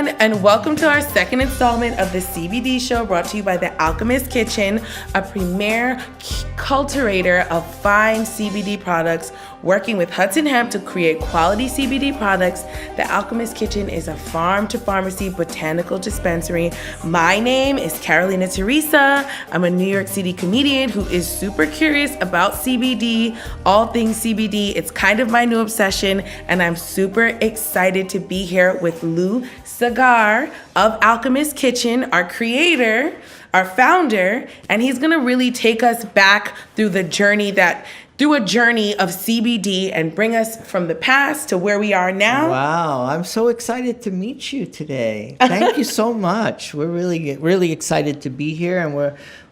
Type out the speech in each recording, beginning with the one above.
everyone, and welcome to our second installment of the CBD show brought to you by the Alchemist Kitchen, a premier cultivator of fine CBD products working with Hudson Hemp to create quality CBD products. The Alchemist Kitchen is a farm-to-pharmacy botanical dispensary. My name is Karolena Theresa. I'm a New York City comedian who is super curious about CBD, all things CBD. It's kind of my new obsession, and I'm super excited to be here with Sagar of Alchemist Kitchen, our creator, our founder, and he's gonna really take us back through a journey of CBD and bring us from the past to where we are now. Wow, I'm so excited to meet you today. Thank you so much. We're really excited to be here, and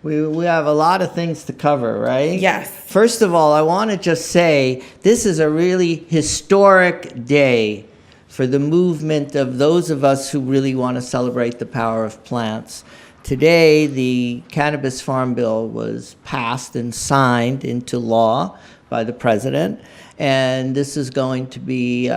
we have a lot of things to cover, right? Yes. First of all, I want to just say this is a really historic day for the movement of those of us who really want to celebrate the power of plants. Today, the Cannabis Farm Bill was passed and signed into law by the president, and this is going to be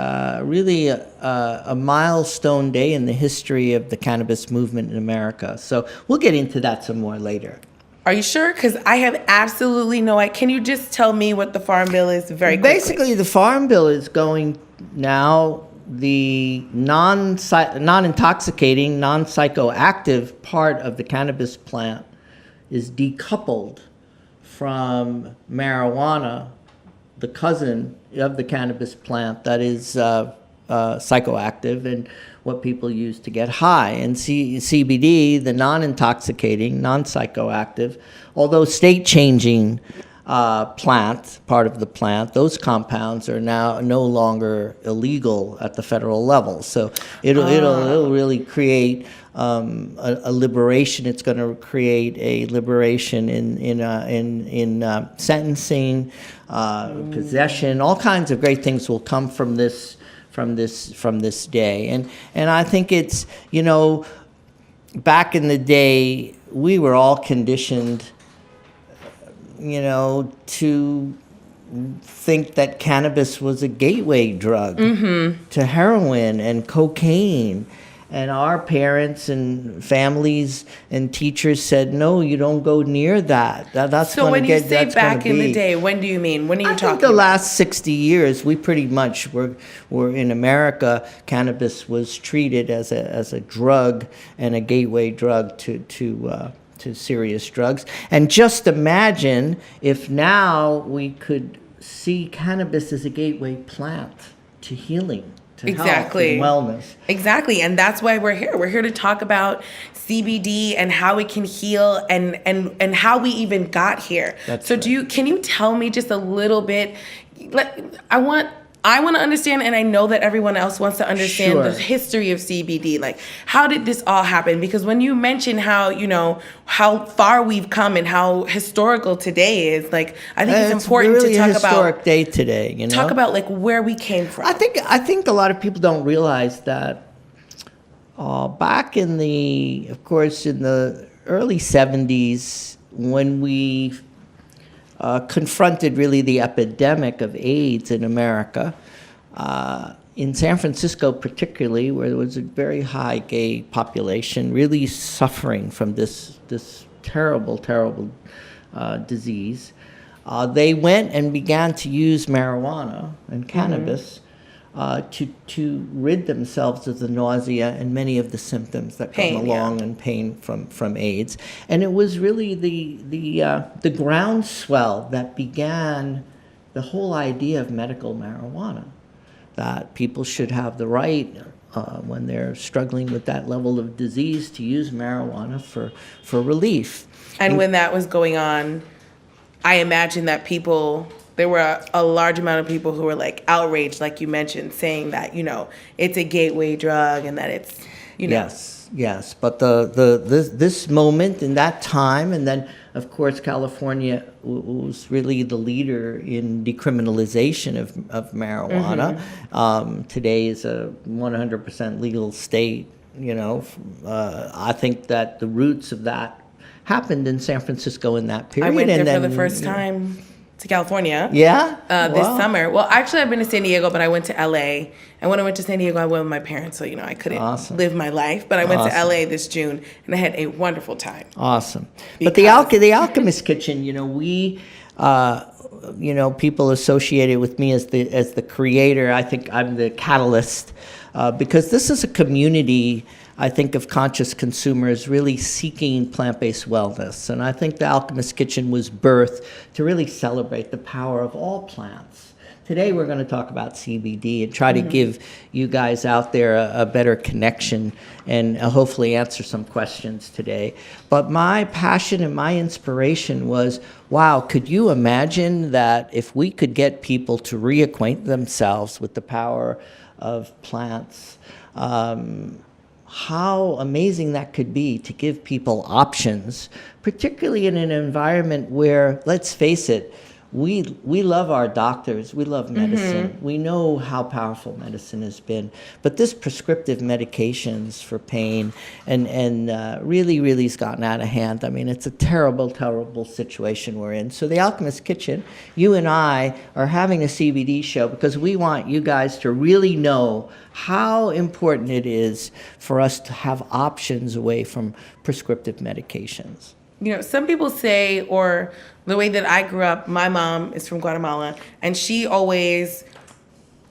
really a milestone day in the history of the cannabis movement in America. So we'll get into that some more later. Are you sure? Because I have absolutely no idea. Can you just tell me what the Farm Bill is very quickly? Basically, the Farm Bill is going now, the non-intoxicating, non-psychoactive part of the cannabis plant is decoupled from marijuana, the cousin of the cannabis plant that is psychoactive and what people use to get high. And CBD, the non-intoxicating, non-psychoactive, although state-changing plant, part of the plant, those compounds are now no longer illegal at the federal level. So it'll really create a liberation. It's going to create a liberation in sentencing, possession. All kinds of great things will come from this day. And I think it's, back in the day, we were all conditioned to think that cannabis was a gateway drug to heroin and cocaine. And our parents and families and teachers said, no, you don't go near that. So when you say back in the day, when do you mean? When are you talking about? I think the last 60 years, we pretty much were in America, cannabis was treated as a drug and a gateway drug to serious drugs. And just imagine if now we could see cannabis as a gateway plant to healing, to health and wellness. Exactly. And that's why we're here. We're here to talk about CBD and how it can heal and how we even got here. Can you tell me just a little bit? I want to understand, and I know that everyone else wants to understand the history of CBD. Like, how did this all happen? Because when you mention how far we've come and how historical today is, like, I think it's important really to talk about. It's a historic day today, Talk about, like, where we came from. I think a lot of people don't realize that back in the early 70s, when we confronted really the epidemic of AIDS in America, in San Francisco particularly, where there was a very high gay population really suffering from this terrible disease. They went and began to use marijuana and cannabis to rid themselves of the nausea and many of the symptoms that come along and pain from AIDS. And it was really the groundswell that began the whole idea of medical marijuana, that people should have the right when they're struggling with that level of disease to use marijuana for relief. And when that was going on, I imagine that there were a large amount of people who were like outraged, like you mentioned, saying that, it's a gateway drug and that it's, Yes. But this moment in that time, and then of course California was really the leader in decriminalization of marijuana. Today is a 100% legal state. I think that the roots of that happened in San Francisco in that period. I went there for the first time to California. Yeah? This Wow. summer. Well, actually, I've been to San Diego, but I went to LA. And when I went to San Diego, I went with my parents, so I couldn't Awesome. live my life. But I went to Awesome. LA this June, and I had a wonderful time. Awesome. But the Alchemist Kitchen, we, people associated with me as the creator. I think I'm the catalyst because this is a community, I think, of conscious consumers really seeking plant-based wellness. And I think the Alchemist Kitchen was birthed to really celebrate the power of all plants. Today we're going to talk about CBD and try to give you guys out there a better connection and hopefully answer some questions today. But my passion and my inspiration was, wow, could you imagine that if we could get people to reacquaint themselves with the power of plants, how amazing that could be to give people options, particularly in an environment where, let's face it, we love our doctors, we love medicine, we know how powerful medicine has been, but this prescriptive medications for pain and really has gotten out of hand. I mean, it's a terrible, terrible situation we're in. So the Alchemist Kitchen, you and I are having a CBD show because we want you guys to really know how important it is for us to have options away from prescriptive medications. Some people say, or the way that I grew up, my mom is from Guatemala, and she always,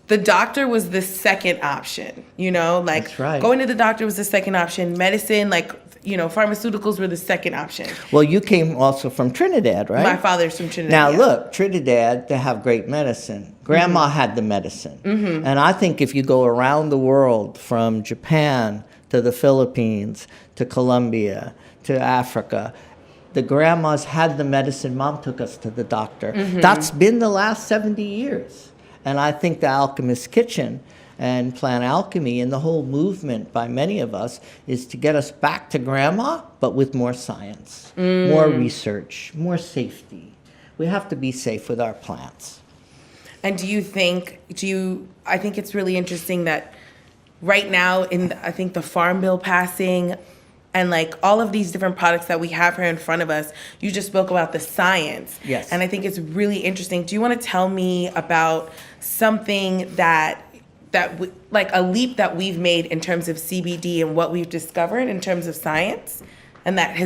the doctor was the second option, That's right. Going to the doctor was the second option. Medicine, pharmaceuticals were the second option. Well, you came also from Trinidad, right? My father's from Trinidad. Now, yeah. look, Trinidad, they have great medicine. Grandma had the medicine. And I think if you go around the world, from Japan to the Philippines to Colombia to Africa, the grandmas had the medicine. Mom took us to the doctor. That's been the last 70 years. And I think the Alchemist Kitchen and plant alchemy and the whole movement by many of us is to get us back to grandma, but with more science, more research, more safety. We have to be safe with our plants. And I think it's really interesting that right now I think the Farm Bill passing and all of these different products that we have here in front of us, you just spoke about the science. Yes. And I think it's really interesting. Do you want to tell me about something a leap that we've made in terms of CBD and what we've discovered in terms of science? And that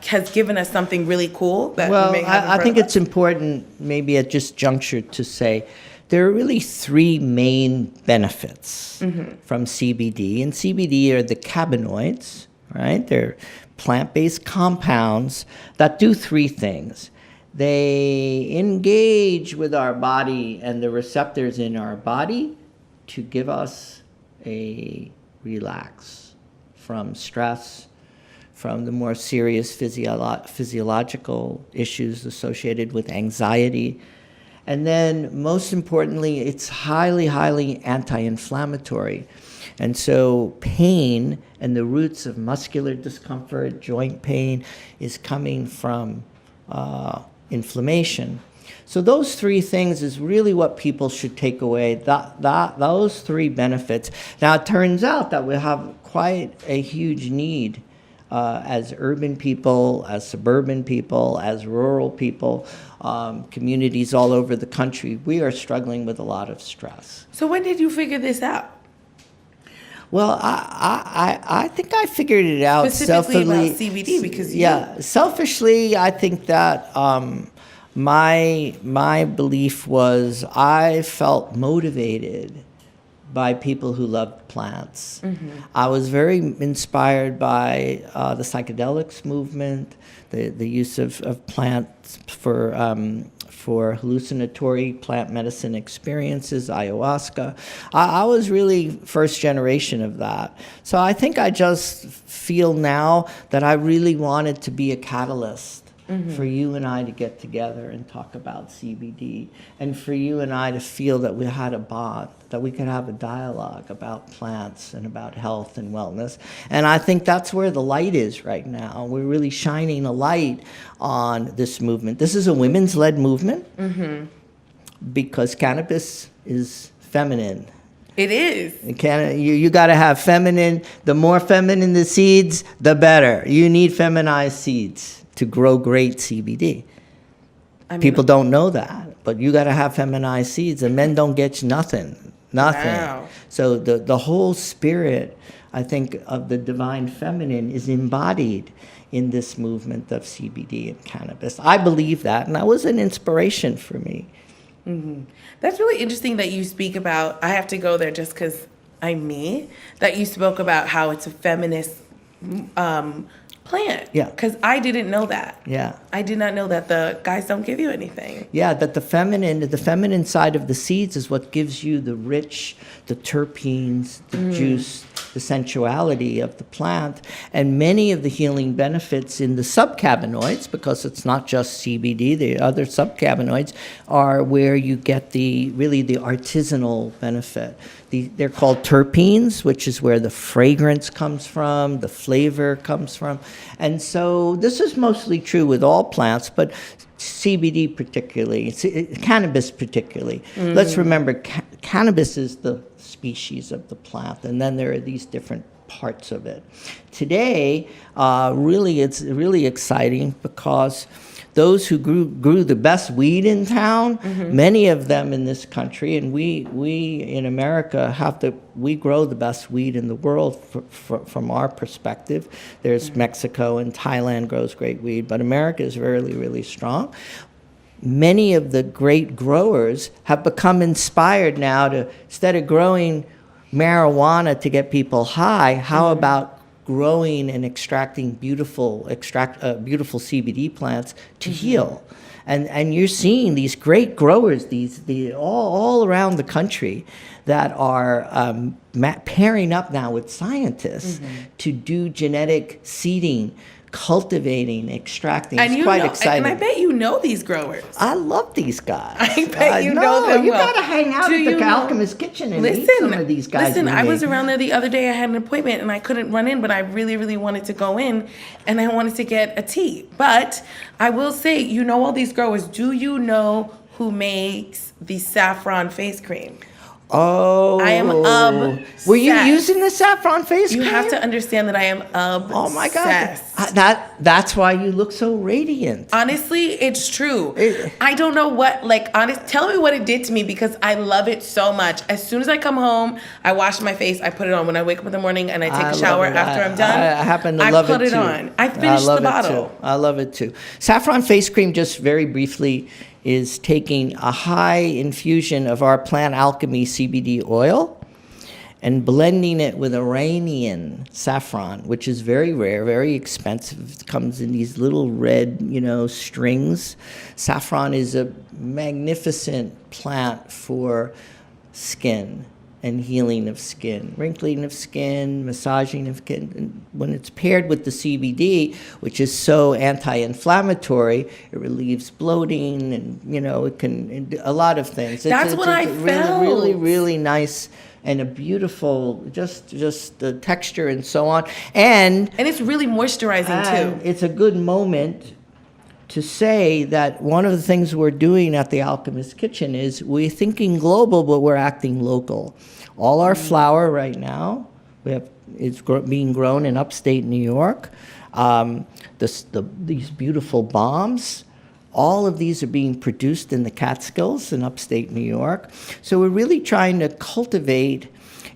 has given us something really cool that we may have in front I think of us? it's important maybe at this juncture to say there are really three main benefits from CBD. And CBD are the cannabinoids, right? They're plant-based compounds that do three things. They engage with our body and the receptors in our body to give us a relax from stress, from the more serious physiological issues associated with anxiety. And then, most importantly, it's highly, highly anti-inflammatory. And so pain and the roots of muscular discomfort, joint pain, is coming from inflammation. So those three things is really what people should take away, those three benefits. Now, it turns out that we have quite a huge need as urban people, as suburban people, as rural people, communities all over the country. We are struggling with a lot of stress. So when did you figure this out? Well, I think I figured it out Specifically selfishly. about CBD because selfishly, I think that my belief was I felt motivated by people who loved plants. I was very inspired by the psychedelics movement, the use of plants for hallucinatory plant medicine experiences, ayahuasca. I was really first generation of that. So I think I just feel now that I really wanted to be a catalyst for you and I to get together and talk about CBD, and for you and I to feel that we had a bond, that we could have a dialogue about plants and about health and wellness. And I think that's where the light is right now. We're really shining a light on this movement. This is a women's-led movement because cannabis is feminine. It is. You got to have feminine. The more feminine the seeds, the better. You need feminized seeds to grow great CBD. People don't know that, but you got to have feminized seeds, and men don't get nothing. Wow. So the whole spirit, I think, of the divine feminine is embodied in this movement of CBD and cannabis. I believe that, and that was an inspiration for me. Mm-hmm. That's really interesting that you speak about, I have to go there just because I'm me, that you spoke about how it's a feminist plant. Yeah. Because I didn't know that. Yeah. I did not know that the guys don't give you anything. Yeah, that the feminine side of the seeds is what gives you the rich, the terpenes, the juice, the sensuality of the plant, and many of the healing benefits in the subcannabinoids, because it's not just CBD, the other subcannabinoids are where you get the artisanal benefit. They're called terpenes, which is where the fragrance comes from, the flavor comes from. And so this is mostly true with all plants, but CBD particularly, cannabis particularly. Let's remember, cannabis is the species of the plant, and then there are these different parts of it. Today, it's really exciting because those who grew the best weed in town, many of them in this country, and we in America we grow the best weed in the world from our perspective. There's Mexico and Thailand grows great weed, but America is really, really strong. Many of the great growers have become inspired now to, instead of growing marijuana to get people high, how about growing and extracting beautiful CBD plants to heal? And you're seeing these great growers, all around the country, that are pairing up now with scientists to do genetic seeding, cultivating, extracting. It's quite exciting. And I bet you know these growers. I love these guys. I bet you know them. You well. got to hang out at the Alchemist kitchen and meet some of these guys. Listen, I was around there the other day. I had an appointment and I couldn't run in, but I really, really wanted to go in, and I wanted to get a tea. But I will say, you know all these growers. Do you know who makes the Saffaron face cream? Oh, I am obsessed. Were you using the saffron face cream? You have to understand that I am obsessed. Oh my God, that's why you look so radiant. Honestly, it's true. I don't know what, tell me what it did to me, because I love it so much. As soon as I come home, I wash my face, I put it on. When I wake up in the morning and I take a shower after I'm done, I happen to love it too. I put it on. I finished the bottle. I love it too. Saffron face cream, just very briefly, is taking a high infusion of our plant alchemy CBD oil and blending it with Iranian saffron, which is very rare, very expensive. It comes in these little red, strings. Saffron is a magnificent plant for skin and healing of skin, wrinkling of skin, massaging of skin. And when it's paired with the CBD, which is so anti-inflammatory, it relieves bloating, and it can a lot of things. That's what I felt. Really, really nice, and a beautiful, just the texture and so on, and it's really moisturizing too. It's a good moment to say that one of the things we're doing at the Alchemist Kitchen is we're thinking global, but we're acting local. All our flour right now, it's being grown in upstate New York. These beautiful bombs, all of these are being produced in the Catskills in upstate New York. So we're really trying to cultivate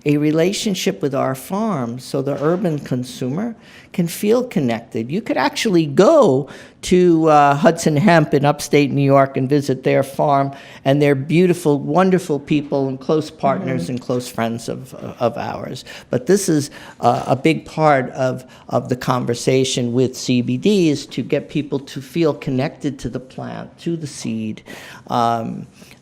a relationship with our farms so the urban consumer can feel connected. You could actually go to Hudson Hemp in upstate New York and visit their farm, and they're beautiful, wonderful people and close partners and close friends of ours. But this is a big part of the conversation with CBD, is to get people to feel connected to the plant, to the seed,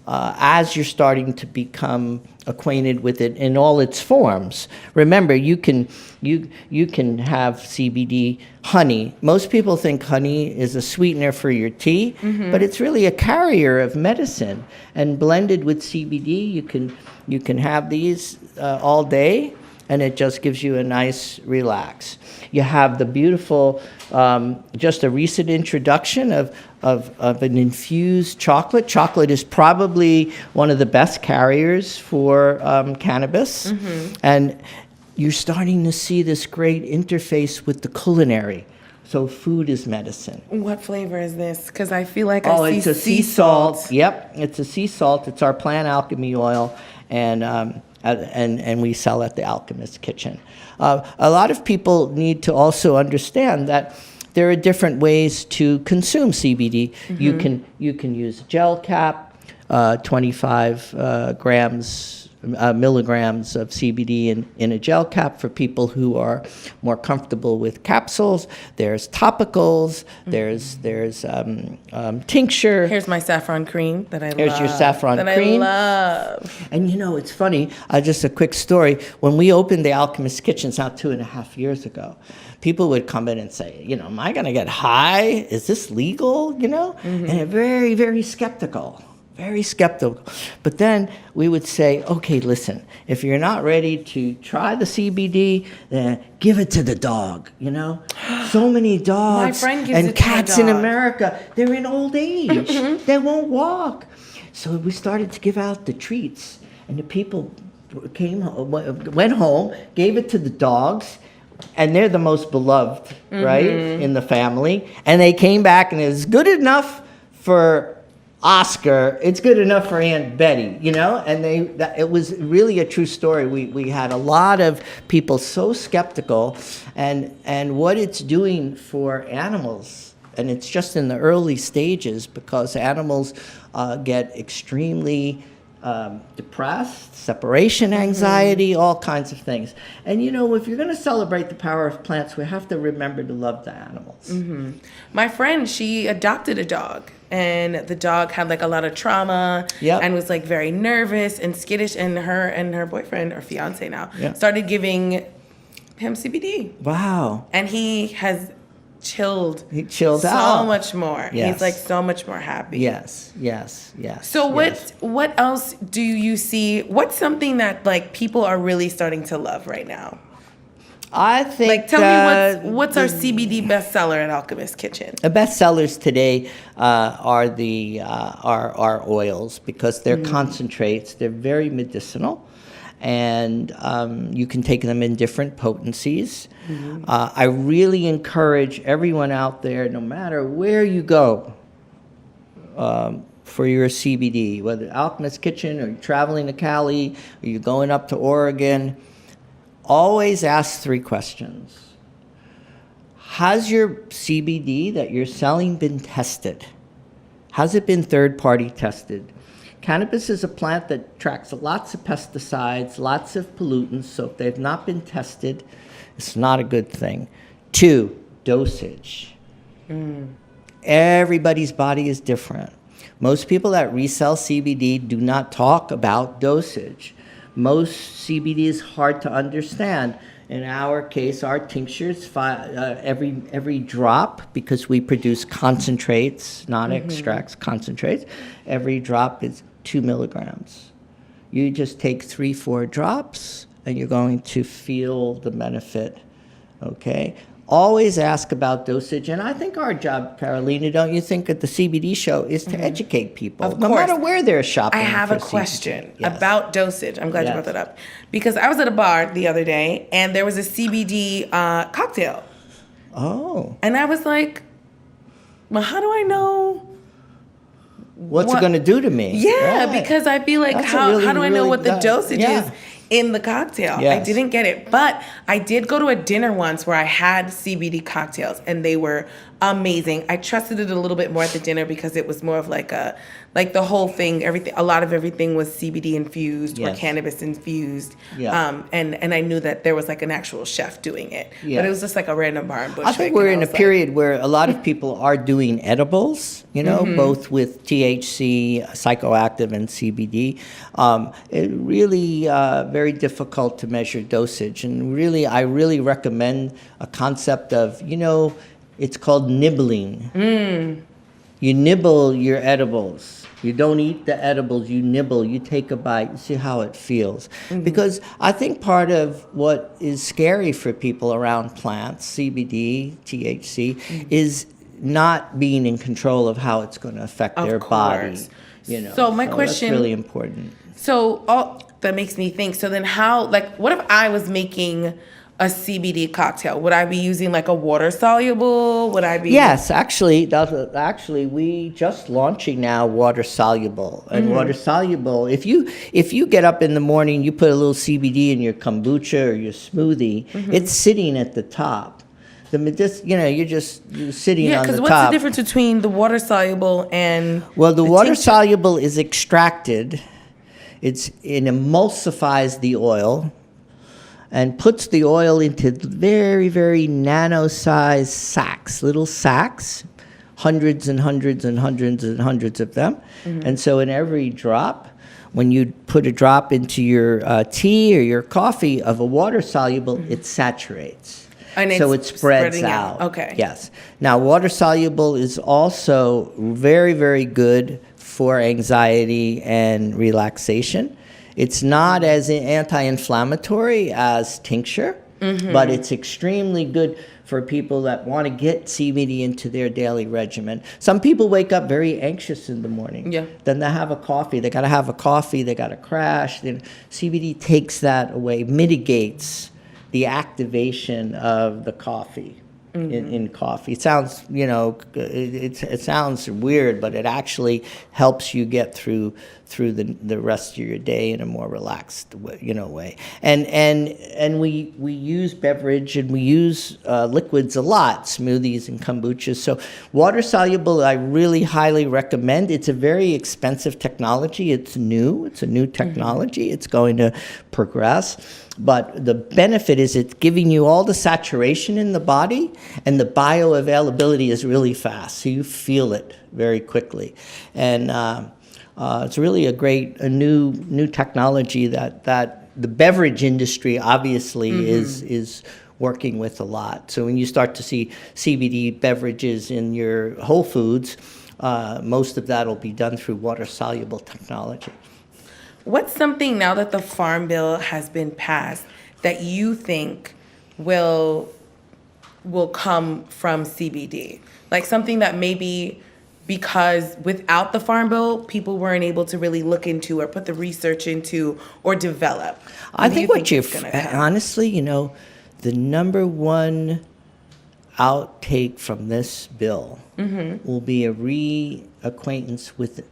as you're starting to become acquainted with it in all its forms. Remember, you can have CBD honey. Most people think honey is a sweetener for your tea, but it's really a carrier of medicine. And blended with CBD, you can have these all day, and it just gives you a nice relax. You have the beautiful, just a recent introduction of an infused chocolate. Chocolate is probably one of the best carriers for cannabis. And you're starting to see this great interface with the culinary, So food is medicine. What flavor is this? Because I feel like Oh, I see it's a sea salt. Yep, it's a sea salt. It's our plant alchemy oil, and we sell at the Alchemist kitchen. A lot of people need to also understand that there are different ways to consume CBD. You can use a gel cap, 25 milligrams of CBD in a gel cap for people who are more comfortable with capsules. There's topicals. There's tincture. Here's my saffron cream that I love. Here's your saffron that cream. I love. And it's funny, just a quick story. When we opened the Alchemist Kitchens now 2.5 years ago, people would come in and say, am I going to get high? Is this legal? And they're very, very skeptical. Very skeptical. But then we would say, okay, listen, if you're not ready to try the CBD, then give it to the dog, So many dogs My friend gives and it to my cats in dog. America, they're in old age. They won't walk. So we started to give out the treats, and the people went home, gave it to the dogs, and they're the most beloved, right, in the family. And they came back, and it was good enough for Oscar, it's good enough for Aunt Betty, and it was really a true story. We had a lot of people so skeptical, and what it's doing for animals, and it's just in the early stages because animals get extremely depressed, separation anxiety, all kinds of things. And if you're going to celebrate the power of plants, we have to remember to love the animals. My friend, she adopted a dog, and the dog had like a lot of trauma and was like very nervous and skittish, and her boyfriend or fiance now started giving him CBD. Wow. And he has chilled so out much more. Yes. He's like so much more happy. Yes. So what else do you see? What's something that like people are really starting to love right now? I think like tell me what's our CBD bestseller at Alchemist Kitchen? The bestsellers today are the are oils because they're concentrates. They're very medicinal. And you can take them in different potencies. I really encourage everyone out there, no matter where you go for your CBD, whether Alchemist Kitchen or you're traveling to Cali or you're going up to Oregon, always ask 3 questions. Has your CBD that you're selling been tested? Has it been third-party tested? Cannabis is a plant that tracks lots of pesticides, lots of pollutants, so if they've not been tested, it's not a good thing. 2, dosage. Everybody's body is different. Most people that resell CBD do not talk about dosage. Most CBD is hard to understand. In our case, our tinctures, every drop, because we produce concentrates, not extracts, concentrates, every drop is 2 milligrams. You just take 3-4 drops, and you're going to feel the benefit, okay? Always ask about dosage, and I think our job, Karolena, don't you think, at the CBD show is to educate people, no matter where they're shopping. I have a question about dosage. I'm glad you brought that up. Because I was at a bar the other day, and there was a CBD cocktail. Oh. And I was like, well, how do I know? What's it going to do to me? Yeah, because I feel like, how do I know what the dosage is in the cocktail? Yes. I didn't get it. But I did go to a dinner once where I had CBD cocktails, and they were amazing. I trusted it a little bit more at the dinner because it was more of like the whole thing, a lot of everything was CBD infused or cannabis infused. Yeah. And I knew that there was like an actual chef doing it. Yeah. But it was just like a random bar in Bushwick. I think we're in a period where a lot of people are doing edibles, both with THC, psychoactive, and CBD. It really very difficult to measure dosage. And really, I really recommend a concept of, it's called nibbling. You nibble your edibles. You don't eat the edibles, you nibble, you take a bite, you see how it feels. Because I think part of what is scary for people around plants, CBD, THC, is not being in control of how it's going to affect their body. So my question, that's really important. So that makes me think, so then what if I was making a CBD cocktail? Would I be using like a water soluble? Would I be? Yes, actually, we just launching now water soluble. And water soluble, if you get up in the morning, you put a little CBD in your kombucha or your smoothie, it's sitting at the top. You're sitting on the because top. what's the difference between the water soluble and Well, the water tincture? soluble is extracted. It emulsifies the oil and puts the oil into very, very nano-sized sacks, little sacks, hundreds and hundreds and hundreds and hundreds of them. And so in every drop, when you put a drop into your tea or your coffee of a water soluble, it saturates. And So it's it spreads spreading out. Okay. Yes. Now, water soluble is also very, very good for anxiety and relaxation. It's not as anti-inflammatory as tincture, but it's extremely good for people that want to get CBD into their daily regimen. Some people wake up very anxious in the morning. Yeah. Then they have a coffee. They got to have a coffee. They got to crash. Then CBD takes that away, mitigates the activation of the coffee in coffee. It sounds, it sounds weird, but it actually helps you get through the rest of your day in a more relaxed way. And we use beverage and we use liquids a lot, smoothies and kombuchas. So water soluble, I really highly recommend. It's a very expensive technology. It's new. It's a new technology. It's going to progress. But the benefit is it's giving you all the saturation in the body, and the bioavailability is really fast, so you feel it very quickly. And it's really a new technology that the beverage industry obviously is working with a lot. So when you start to see CBD beverages in your Whole Foods, most of that will be done through water-soluble technology. What's something now that the Farm Bill has been passed that you think will come from CBD? Like something that maybe because without the Farm Bill, people weren't able to really look into or put the research into or develop. I think honestly, the number one outtake from this bill will be a reacquaintance with the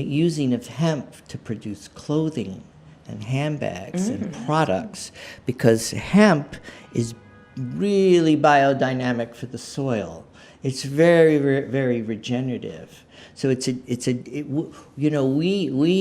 using of hemp to produce clothing and handbags and products, because hemp is really biodynamic for the soil. It's very, very, very regenerative. So we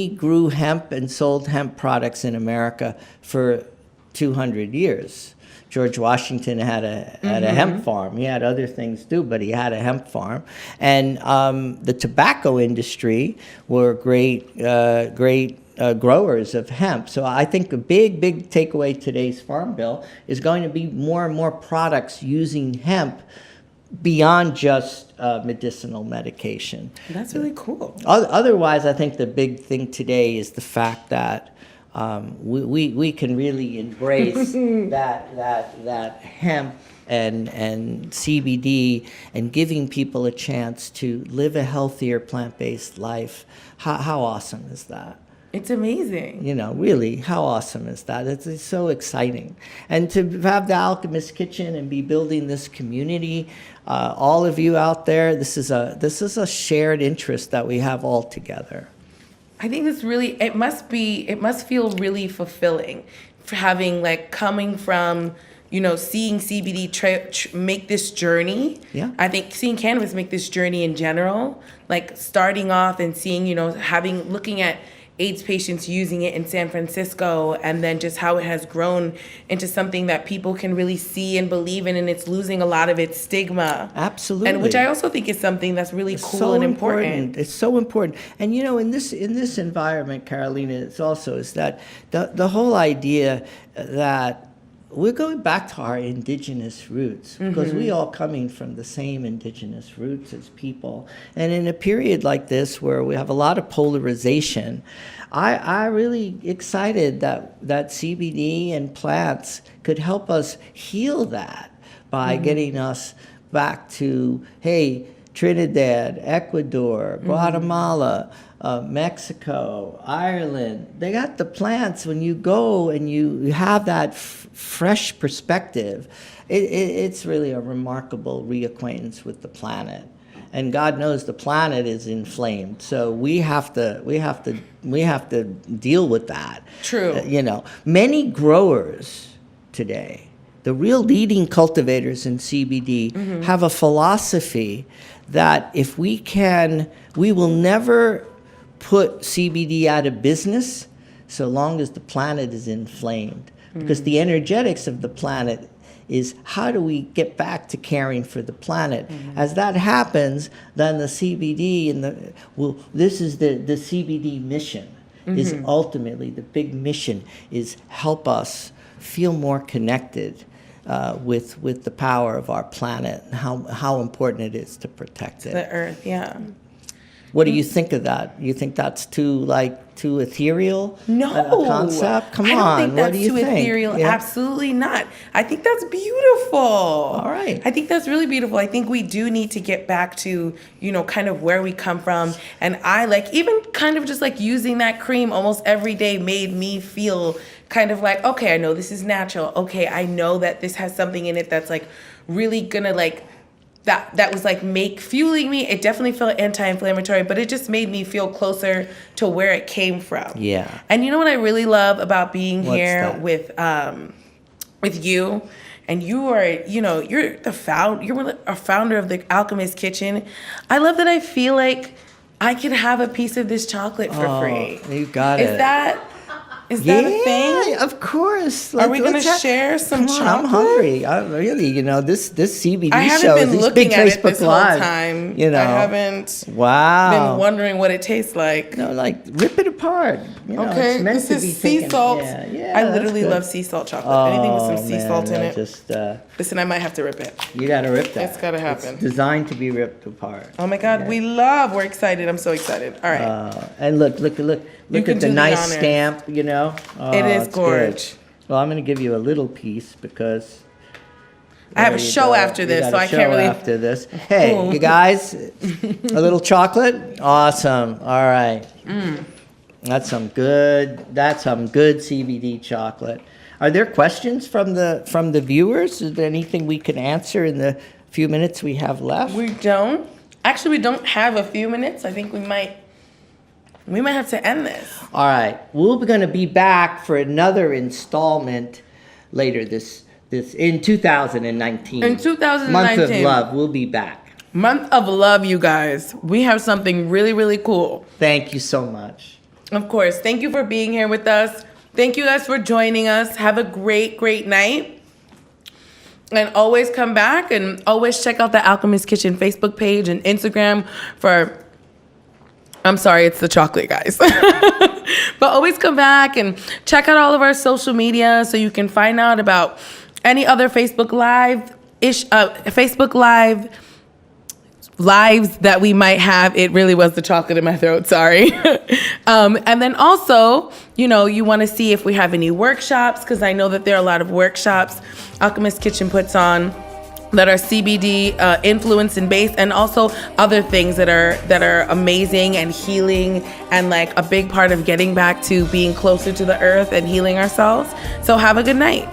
grew hemp and sold hemp products in America for 200 years. George Washington had a hemp farm. He had other things too, but he had a hemp farm. And the tobacco industry were great growers of hemp. So I think a big takeaway today's Farm Bill is going to be more and more products using hemp beyond just medicinal medication. That's really cool. Otherwise, I think the big thing today is the fact that we can really embrace that hemp and CBD and giving people a chance to live a healthier plant-based life. How awesome is that? It's amazing. Really, how awesome is that? It's so exciting. And to have the Alchemist Kitchen and be building this community, all of you out there, this is a shared interest that we have all together. I think it must feel really fulfilling for having coming from, seeing CBD make this journey. Yeah. I think seeing cannabis make this journey in general, starting off and seeing, looking at AIDS patients using it in San Francisco, and then just how it has grown into something that people can really see and believe in, and it's losing a lot of its stigma. Absolutely. And which I also think is something that's really cool and important. It's so important. And in this environment, Karolena, is that the whole idea that we're going back to our indigenous roots, because we all coming from the same indigenous roots as people. And in a period like this where we have a lot of polarization, I really excited that CBD and plants could help us heal that by getting us back to, hey, Trinidad, Ecuador, Guatemala, Mexico, Ireland. They got the plants. When you go and you have that fresh perspective, it's really a remarkable reacquaintance with the planet. And God knows the planet is inflamed, so we have to deal with that. True. Many growers today, the real leading cultivators in CBD, have a philosophy that if we will never put CBD out of business so long as the planet is inflamed. Because the energetics of the planet is, how do we get back to caring for the planet? As that happens, then the CBD this is the CBD mission. Is ultimately the big mission is help us feel more connected with the power of our planet and how important it is to protect it. The earth, yeah. What do you think of that? You think that's too ethereal? No, a concept. Come on, I don't think that's what do you too think? ethereal. Yeah. Absolutely not. I think that's beautiful. All right. I think that's really beautiful. I think we do need to get back to kind of where we come from. And I even kind of just using that cream almost every day made me feel kind of okay, I know this is natural. Okay, I know that this has something in it that's really gonna that was fueling me. It definitely felt anti-inflammatory, but it just made me feel closer to where it came from. Yeah. And you know what I really love about being What's here that? with you, and you are, you're a founder of the Alchemist Kitchen. I love that I feel like I could have a piece of this chocolate for free. You got it. Is that a thing? Of course. Are we going to share some chocolate? I'm hungry. I really, this CBD I haven't show, been these looking big at Facebook it this whole Live, time. I haven't Wow. been wondering what it tastes like. Rip it apart. Okay, it's meant this to is be sea taken. salt. Yeah, I that's literally good. love sea salt chocolate. Anything with some sea salt in it. Just, Listen, I might have to rip it. you got to rip that. It's gotta happen. It's designed to be ripped apart. Oh my God, we're excited. I'm so excited. All right. And look can at the do the nice honors. stamp, Oh, It is it's gorgeous. good. Well, I'm going to give you a little piece because I have a there you show go. after You this, got so a I show can't really. After this, hey, Ooh. you guys, a little chocolate, awesome. All right, that's some good CBD chocolate. Are there questions from the viewers? Is there anything we can answer in the few minutes we have left? We don't. Actually, we don't have a few minutes. I think we might have to end this. All right, we're going to be back for another installment later this in 2019. In 2019. Month of Love, we'll be back. Month of Love, you guys. We have something really, really cool. Thank you so much. Of course. Thank you for being here with us. Thank you guys for joining us. Have a great, great night. And always come back and always check out the Alchemist Kitchen Facebook page and Instagram for... I'm sorry, it's the chocolate, guys. But always come back and check out all of our social media so you can find out about any other Facebook lives that we might have. It really was the chocolate in my throat, sorry. And then also, you want to see if we have any workshops, because I know that there are a lot of workshops Alchemist Kitchen puts on that are CBD influenced and based, and also other things that are amazing and healing and a big part of getting back to being closer to the earth and healing ourselves. So have a good night.